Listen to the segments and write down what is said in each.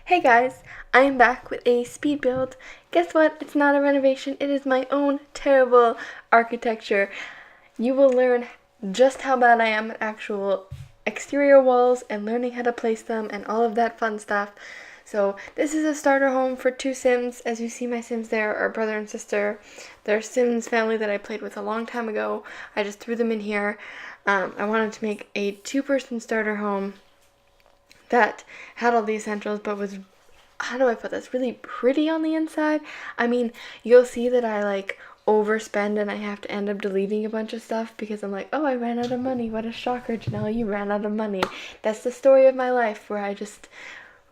Hey guys, I am back with a speed build. Guess what? It's not a renovation, it is my own terrible architecture. You will learn just how bad I am at actual exterior walls and learning how to place them and all of that fun stuff. So this is a starter home for two Sims. As you see, my Sims there are brother and sister. They're Sims family that I played with a long time ago. I just threw them in here. I wanted to make a two-person starter home that had all the essentials but was, how do I put this, really pretty on the inside. I mean, you'll see that I like overspend and I have to end up deleting a bunch of stuff because I'm like, oh, I ran out of money. What a shocker, Janelle, you ran out of money. That's the story of my life, where I just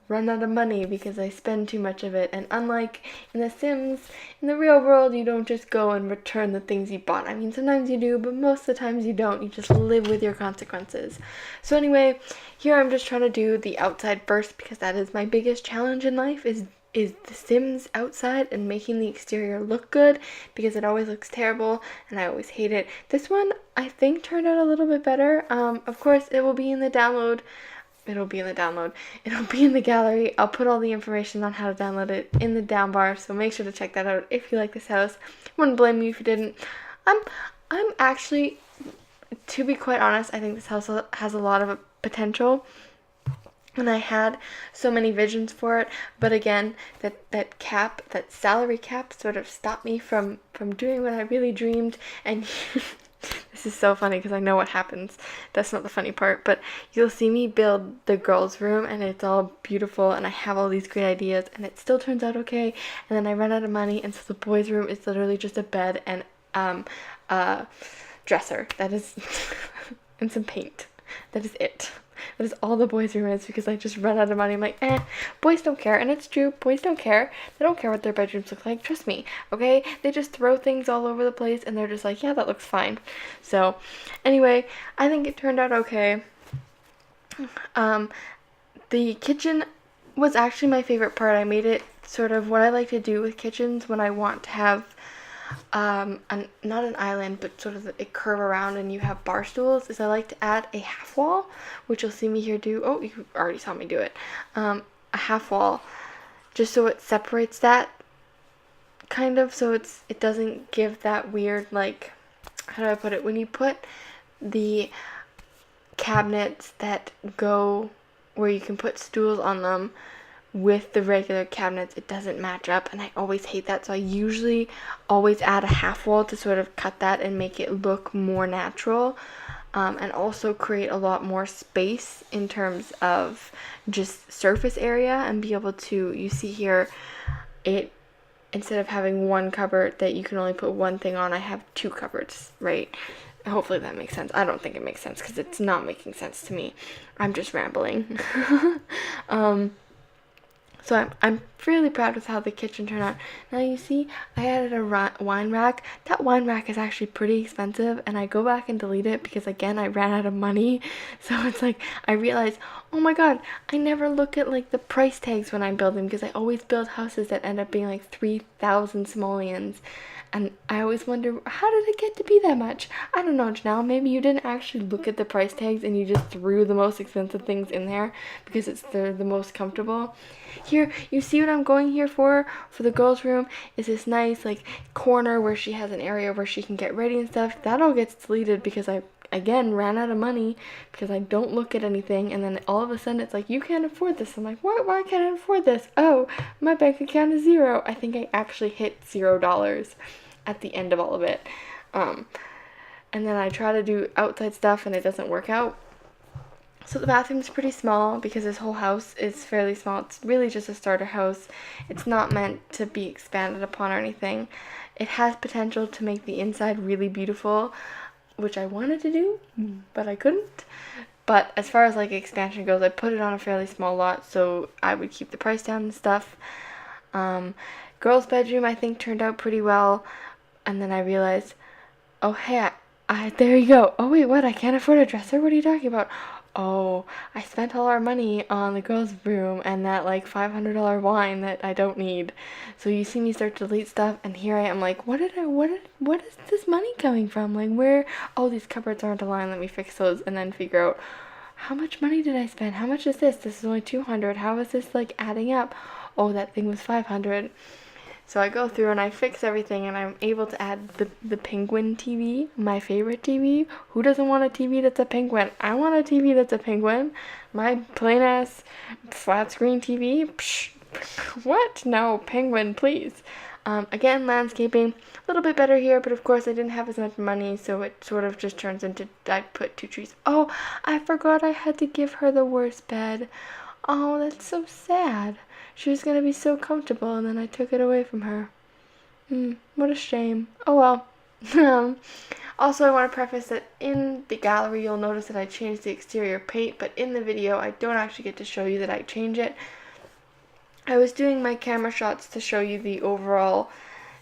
run out of money because I spend too much of it. And unlike in The Sims, in the real world, you don't just go and return the things you bought. I mean, sometimes you do, but most of the times you don't. You just live with your consequences. So anyway, here I'm just trying to do the outside first because that is my biggest challenge in life, is The Sims outside and making the exterior look good, because it always looks terrible and I always hate it. This one I think turned out a little bit better. Of course it will be in the download. It'll be in the gallery. I'll put all the information on how to download it in the down bar, so make sure to check that out if you like this house. Wouldn't blame you if you didn't. I'm actually, to be quite honest, I think this house has a lot of potential. And I had so many visions for it, but again, that salary cap sort of stopped me from doing what I really dreamed. And this is so funny because I know what happens. That's not the funny part, but you'll see me build the girls' room and it's all beautiful and I have all these great ideas and it still turns out okay, and then I run out of money, and so the boys' room is literally just a bed and a dresser. That is and some paint. That is it. That is all the boys' room is, because I just run out of money. I'm like, boys don't care. And it's true, boys don't care. They don't care what their bedrooms look like. Trust me, okay? They just throw things all over the place and they're just like, yeah, that looks fine. So, anyway, I think it turned out okay. The kitchen was actually my favorite part. I made it sort of what I like to do with kitchens when I want to have not an island, but sort of a curve around and you have bar stools, is I like to add a half wall, which you'll see me here do. Oh, you already saw me do it. A half wall, just so it separates that, kind of, so it doesn't give that weird, like, how do I put it, when you put the cabinets that go where you can put stools on them with the regular cabinets, it doesn't match up, and I always hate that. So I usually always add a half wall to sort of cut that and make it look more natural, and also create a lot more space in terms of just surface area, and be able to, you see here, it, instead of having one cupboard that you can only put one thing on, I have two cupboards, right? Hopefully that makes sense. I don't think it makes sense because it's not making sense to me. I'm just rambling. So I'm really proud with how the kitchen turned out. Now you see, I added a wine rack. That wine rack is actually pretty expensive, and I go back and delete it because, again, I ran out of money. So it's like, I realized, oh my god, I never look at like the price tags when I'm building, because I always build houses that end up being like 3,000 simoleons. And I always wonder, how did it get to be that much? I don't know, Janelle, maybe you didn't actually look at the price tags and you just threw the most expensive things in there because they're the most comfortable. Here, you see what I'm going here for the girls' room, is this nice like corner where she has an area where she can get ready and stuff. That all gets deleted because I, again, ran out of money because I don't look at anything, and then all of a sudden it's like, you can't afford this. I'm like, why can't I afford this? Oh, my bank account is zero. I think I actually hit $0 at the end of all of it. And then I try to do outside stuff and it doesn't work out. So the bathroom's pretty small because this whole house is fairly small. It's really just a starter house. It's not meant to be expanded upon or anything. It has potential to make the inside really beautiful, which I wanted to do, but I couldn't. But as far as like expansion goes, I put it on a fairly small lot so I would keep the price down and stuff. Girls' bedroom I think turned out pretty well, and then I realized, oh hey, there you go. Oh wait, what? I can't afford a dresser? What are you talking about? Oh, I spent all our money on the girls' room and that like $500 wine that I don't need. So you see me start to delete stuff, and here I am like, what is this money coming from? Like, where all these cupboards aren't aligned, let me fix those, and then figure out how much money did I spend? How much is this? This is only 200. How is this like adding up? Oh, that thing was 500. So I go through and I fix everything, and I'm able to add the penguin TV, my favorite TV. Who doesn't want a TV that's a penguin? I want a TV that's a penguin. My plain ass flat screen TV? Psh, what? No, penguin, please. Again, landscaping, a little bit better here, but of course I didn't have as much money, so it sort of just turns into, I put 2 trees. Oh, I forgot I had to give her the worst bed. Oh, that's so sad. She was gonna be so comfortable, and then I took it away from her. What a shame. Oh well. Also, I want to preface that in the gallery, you'll notice that I changed the exterior paint, but in the video, I don't actually get to show you that I change it. I was doing my camera shots to show you the overall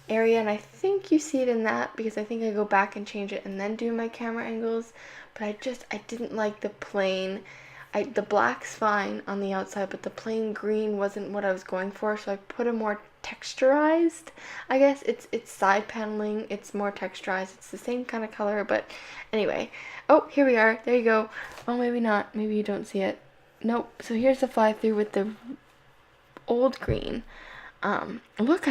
area, and I think you see it in that, because I think I go back and change it and then do my camera angles, but I didn't like the plain. The black's fine on the outside, but the plain green wasn't what I was going for, so I put a more texturized, I guess. It's side paneling, it's more texturized, it's the same kind of color, but anyway. Oh, here we are, there you go. Oh, maybe not, maybe you don't see it. Nope, so here's the fly-through with the old green. Look,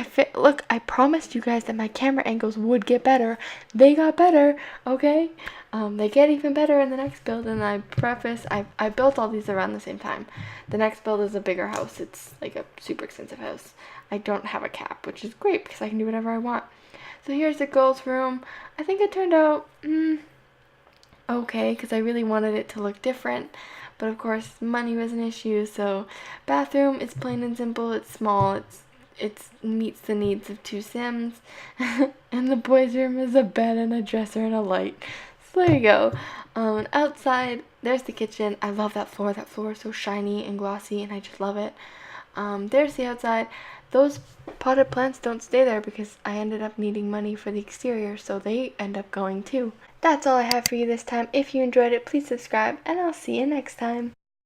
I promised you guys that my camera angles would get better. They got better, okay? They get even better in the next build, and I built all these around the same time. The next build is a bigger house. It's like a super expensive house. I don't have a cap, which is great because I can do whatever I want. So here's the girls' room. I think it turned out okay, because I really wanted it to look different. But of course, money was an issue, so bathroom, it's plain and simple, it's small, it meets the needs of 2 Sims. And the boys' room is a bed and a dresser and a light. So there you go. And outside, there's the kitchen. I love that floor. That floor is so shiny and glossy, and I just love it. There's the outside. Those potted plants don't stay there because I ended up needing money for the exterior, so they end up going too. That's all I have for you this time. If you enjoyed it, please subscribe, and I'll see you next time.